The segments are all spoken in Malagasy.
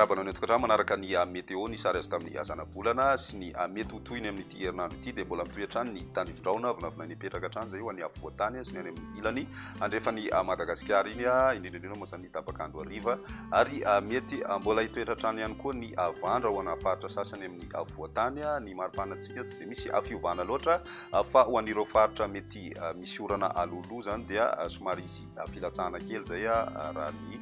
Arabanao ny antsika manaraka ny météo ny sary azy tamin'ny azana volana sy ny mety ho tohiny amin'ity herinandro ity dia mbola mitohy hatrany ny tandrivindraona vinavina nipetraka hatrany zay ho any afovoantany sy ny any amin'ny ilany andrefa ny Madagasikara iny indrindra moa zany ny tapakandro hariva ary mety mbola hitoetra hatrany ihany koa ny avandra ho ana faritra sasany amin'ny afovoantany ny maripanantsika tsy dia misy fiovana loatra fa ho an'ireo faritra mety misy orana alolo zany dia somary izy filatsahana kely zay raha ny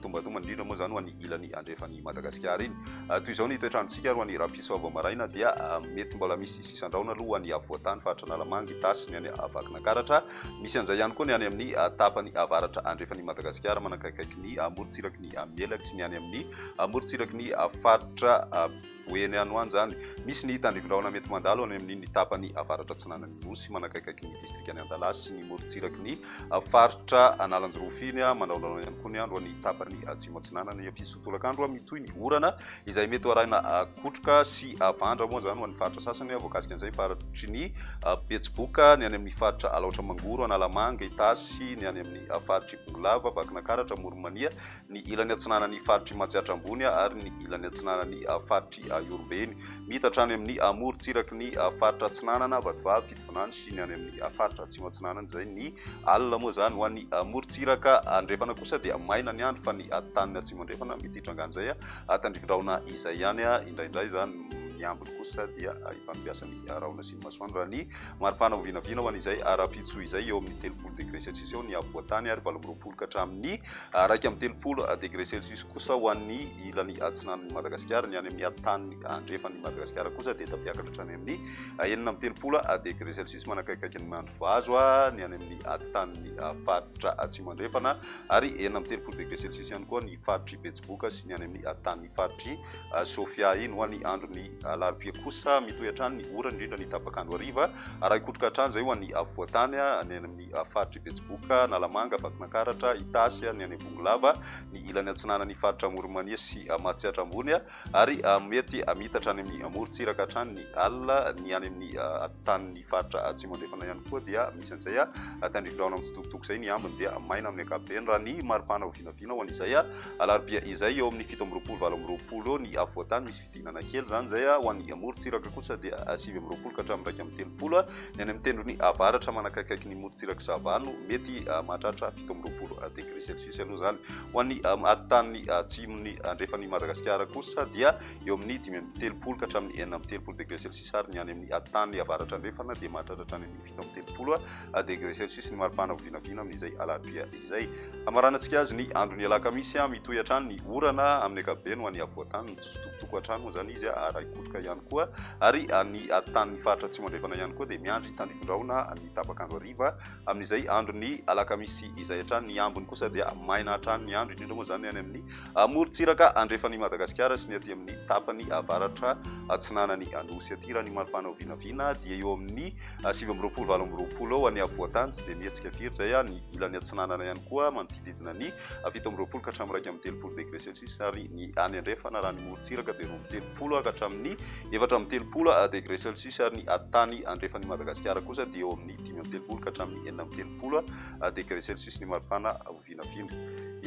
tombatomba indrindra moa zany ho any ilany andrefa ny Madagasikara iny toy izao ny toetrandrotsika ary ho any rapiso maraina dia mety mbola misy sisandraona aloha any afovoantany faritra Analamanga Itasy ny any Vakinankaratra misy an'izay ihany koa ny any amin'ny tapany avaratra andrefa ny Madagasikara manakaikaiky ny morontsiraky ny Melaky sy ny any amin'ny morontsiraky ny faritra Boeny any hoany zany misy ny tandrivindraona mety mandalo any amin'ny tapany avaratra Atsinanan'ny Nosy manakaikaiky ny distrika any Andalasy sy ny morontsiraky ny faritra Analanjorofiny mandaondaona ihany koa ny andro any tapany atsimo Atsinanana fisotolakandro mitohy ny orana izay mety arahina kotroka sy avandra moa zany ho an'ny faritra sasany voakasika an'izay faratry ny Betsiboka ny any amin'ny faritra Alaotra Mangoro Analamanga Itasy ny any amin'ny faritry Bongolava Vakinankaratra Moronmania ny ilany atsinanan'ny faritry Matsiatra Ambony ary ny ilany atsinanan'ny faritry Iorobeny mita hatrany amin'ny morontsiraky ny faritra Atsinanana Vatovavy Fitonany sy ny any amin'ny faritra Atsimo Atsinanana izay ny alina moa zany ho an'ny morontsiraka andrefana kosa dia maina ny andro fa ny taniny atsimo andrefana mety hitrangana izay tandrivindraona izay ihany indraindray zany miambiny kosa dia ifampiasa ny rahona sy ny masoandro raha ny maripana ho vinavina ho an'izay ara-pitso izay eo amin'ny 30 degré celsius eo ny afovoantany ary 20 ka hatramin'ny 130 degré celsius kosa ho an'ny ilany atsinan'ny Madagasikara ny any amin'ny tany andrefan'ny Madagasikara kosa dia tapiakatra hatrany amin'ny 930 degré celsius manakaikaiky ny Mandrovazo ny any amin'ny tany faritra atsimo andrefana ary 930 degré celsius ihany koa ny faritry Betsiboka sy ny any amin'ny tany faritry Sofia iny ho an'ny andro ny alarobia kosa mitohy hatrany ny orana indrindra ny tapakandro hariva raha ikotroka hatrany zay ho an'ny afovoantany ny amin'ny faritry Betsiboka Analamanga Vakinankaratra Itasy ny any Bongolava ny ilany atsinanan'ny faritra Moronmania sy Matsiatra Ambony ary mety amita hatrany amin'ny morontsiraka hatrany ny alina ny any amin'ny tanin'ny faritra atsimo andrefana ihany koa dia misy an'izay tandrivindraona amin'ny tsitokotoko izay ny ambiny dia maina amin'ny ankapobeny raha ny maripana ho vinavina ho an'izay alarobia izay eo amin'ny 7 ny afovoantany misy fidinana kely zany zay ho an'ny morontsiraka kosa dia 9 ka hatramin'ny 30 ny any amin'ny tendrony avaratra manakaikaiky ny morontsiraka Savano mety mahatratra 17 degré celsius aloha zany ho an'ny tany atsimony andrefan'ny Madagasikara kosa dia eo amin'ny 30 ka hatramin'ny 30 degré celsius ary ny any amin'ny tany avaratra andrefana dia mahatratra hatrany amin'ny 17 degré celsius ny maripana ho vinavina amin'izay alarobia izay amaranantsika azy ny andro ny alakamisy mitohy hatrany ny orana amin'ny ankapobeny ho an'ny afovoantany tsitokotoko hatrany moa zany izy raha ikotroka ihany koa ary ny tany faritra atsimo andrefana ihany koa dia miandry tandrivindraona ny tapakandro hariva amin'izay andro ny alakamisy izay hatrany ny ambiny kosa dia maina hatrany ny andro indrindra moa zany any amin'ny morontsiraka andrefan'ny Madagasikara sy ny aty amin'ny tapany avaratra atsinanan'ny Nosy aty raha ny maripana ho vinavina dia eo amin'ny 17 eo any afovoantany tsy dia mihetsika firy zay ny ilany atsinanana ihany koa manodididina ny 17 ka hatramin'ny 30 degré celsius ary ny any andrefana raha ny morontsiraka dia 30 ka hatramin'ny 7 degré celsius ary ny tany andrefan'ny Madagasikara kosa dia eo amin'ny 30 ka hatramin'ny 9 degré celsius ny maripana ho vinavina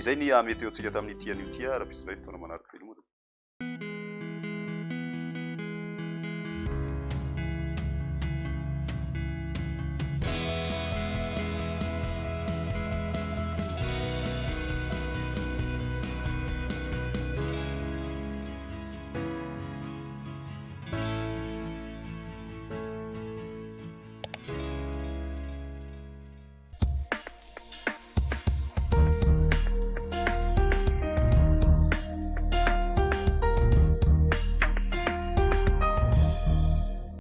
izay ny meteo antsika tamin'ny tia raha pisindray fotoana manaraka